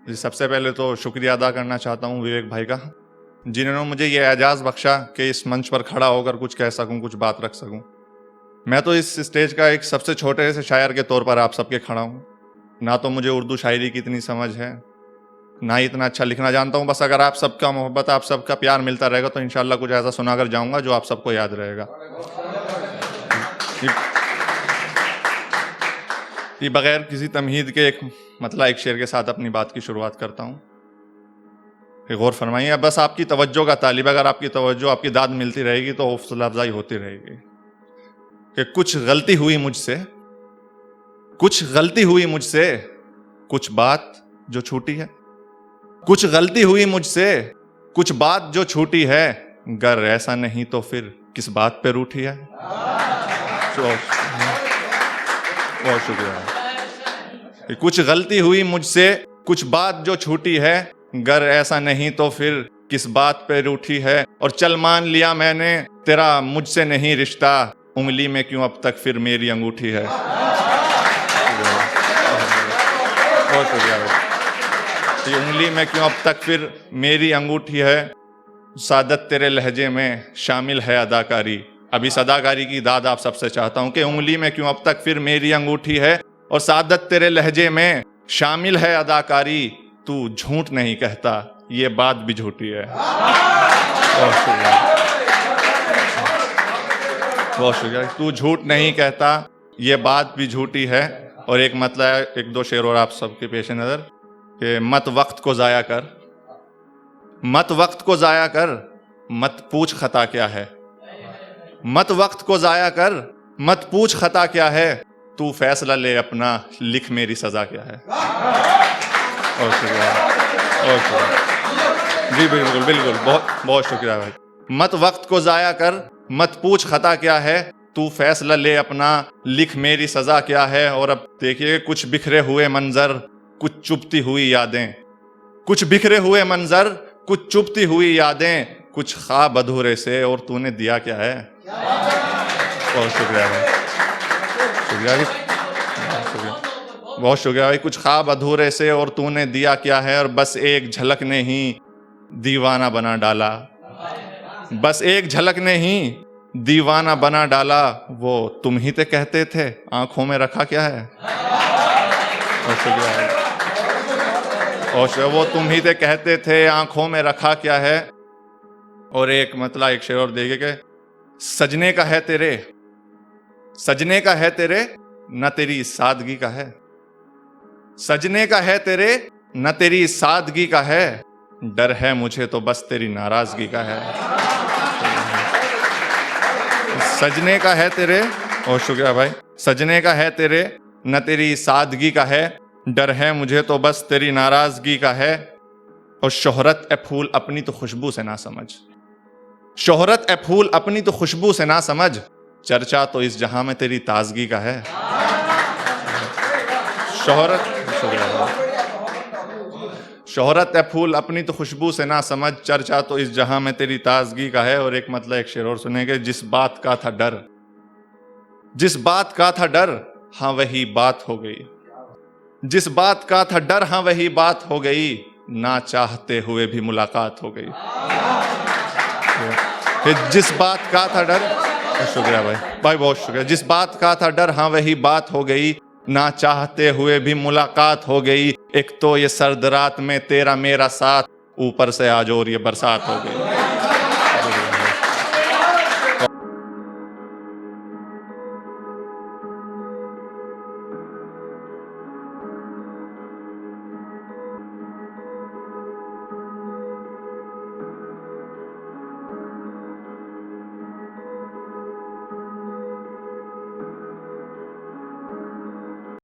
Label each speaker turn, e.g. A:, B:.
A: जी, सबसे पहले तो शुक्रिया अदा करना चाहता हूँ विवेक भाई का, जिन्होंने मुझे ये एजाज़ बख्शा कि इस मंच पर खड़ा होकर कुछ कह सकूँ, कुछ बात रख सकूँ। मैं तो इस स्टेज का एक सबसे छोटे से शायर के तौर पर आप सबके खड़ा हूँ। ना तो मुझे उर्दू शायरी की इतनी समझ है, ना ही इतना अच्छा लिखना जानता हूँ। बस अगर आप सबका मोहब्बत, आप सबका प्यार मिलता रहेगा तो इंशाल्लाह कुछ ऐसा सुनाकर जाऊँगा जो आप सबको याद रहेगा। ये बगैर किसी तमहीद के एक शेर के साथ अपनी बात की शुरुआत करता हूँ। गौर फरमाइए, बस आपकी तवज्जो का तालिब, अगर आपकी तवज्जो, आपकी दाद मिलती रहेगी तो हौसला अफजाई होती रहेगी। कि कुछ गलती हुई मुझसे, कुछ गलती हुई मुझसे, कुछ बात जो छूटी है, कुछ गलती हुई मुझसे, कुछ बात जो छूटी है, गर ऐसा नहीं तो फिर किस बात पे रूठी है। बहुत शुक्रिया। कुछ गलती हुई मुझसे, कुछ बात जो छूटी है, गर ऐसा नहीं तो फिर किस बात पे रूठी है। और चल मान लिया मैंने तेरा मुझसे नहीं रिश्ता, उंगली में क्यों अब तक फिर मेरी अंगूठी है। बहुत शुक्रिया भाई। उंगली में क्यों अब तक फिर मेरी अंगूठी है, सादत तेरे लहजे में शामिल है अदाकारी। अब इस अदाकारी की दाद आप सबसे चाहता हूं कि उंगली में क्यों अब तक फिर मेरी अंगूठी है, और सादत तेरे लहजे में शामिल है अदाकारी। तू झूठ नहीं कहता, ये बात भी झूठी है। बहुत शुक्रिया, बहुत शुक्रिया। तू झूठ नहीं कहता, ये बात भी झूठी है। और एक एक दो शेर और आप सबके पेश नजर कि मत वक्त को जाया कर, मत वक्त को जाया कर, मत पूछ खता क्या है। मत वक्त को जाया कर, मत पूछ खता क्या है। तू फैसला ले अपना, लिख मेरी सजा क्या है। बहुत शुक्रिया, बहुत शुक्रिया। जी बिल्कुल बिल्कुल, बहुत बहुत शुक्रिया भाई। मत वक्त को जाया कर, मत पूछ खता क्या है। तू फैसला ले अपना, लिख मेरी सजा क्या है। और अब देखिए, कुछ बिखरे हुए मंजर, कुछ चुभती हुई यादें, कुछ बिखरे हुए मंजर, कुछ चुभती हुई यादें, कुछ ख्वाब अधूरे से, और तूने दिया क्या है। बहुत शुक्रिया भाई, शुक्रिया जी, बहुत शुक्रिया भाई। कुछ ख्वाब अधूरे से, और तूने दिया क्या है। और बस एक झलक ने ही दीवाना बना डाला, बस एक झलक ने ही दीवाना बना डाला। वो तुम ही ते कहते थे, आंखों में रखा क्या है। बहुत शुक्रिया भाई। और वो तुम ही ते कहते थे, आंखों में रखा क्या है। और एक शेर और देखिए कि सजने का है तेरे, सजने का है तेरे, न तेरी सादगी का है। सजने का है तेरे, न तेरी सादगी का है। डर है मुझे तो बस तेरी नाराजगी का है। सजने का है तेरे, और शुक्रिया भाई। सजने का है तेरे, न तेरी सादगी का है। डर है मुझे तो बस तेरी नाराजगी का है। और शोहरत ए फूल अपनी तो खुशबू से ना समझ, शोहरत ए फूल अपनी तो खुशबू से ना समझ। चर्चा तो इस जहां में तेरी ताजगी का है। शोहरत, शोहरत ए फूल अपनी तो खुशबू से ना समझ। चर्चा तो इस जहां में तेरी ताजगी का है। और एक शेर और सुनेंगे। जिस बात का था डर, जिस बात का था डर, हाँ वही बात हो गई। जिस बात का था डर, हाँ वही बात हो गई। ना चाहते हुए भी मुलाकात हो गई। जिस बात का था डर, शुक्रिया भाई, भाई बहुत शुक्रिया। जिस बात का था डर, हाँ वही बात हो गई। ना चाहते हुए भी मुलाकात हो गई। एक तो ये सर्द रात में तेरा मेरा साथ, ऊपर से आज और ये बरसात हो गई।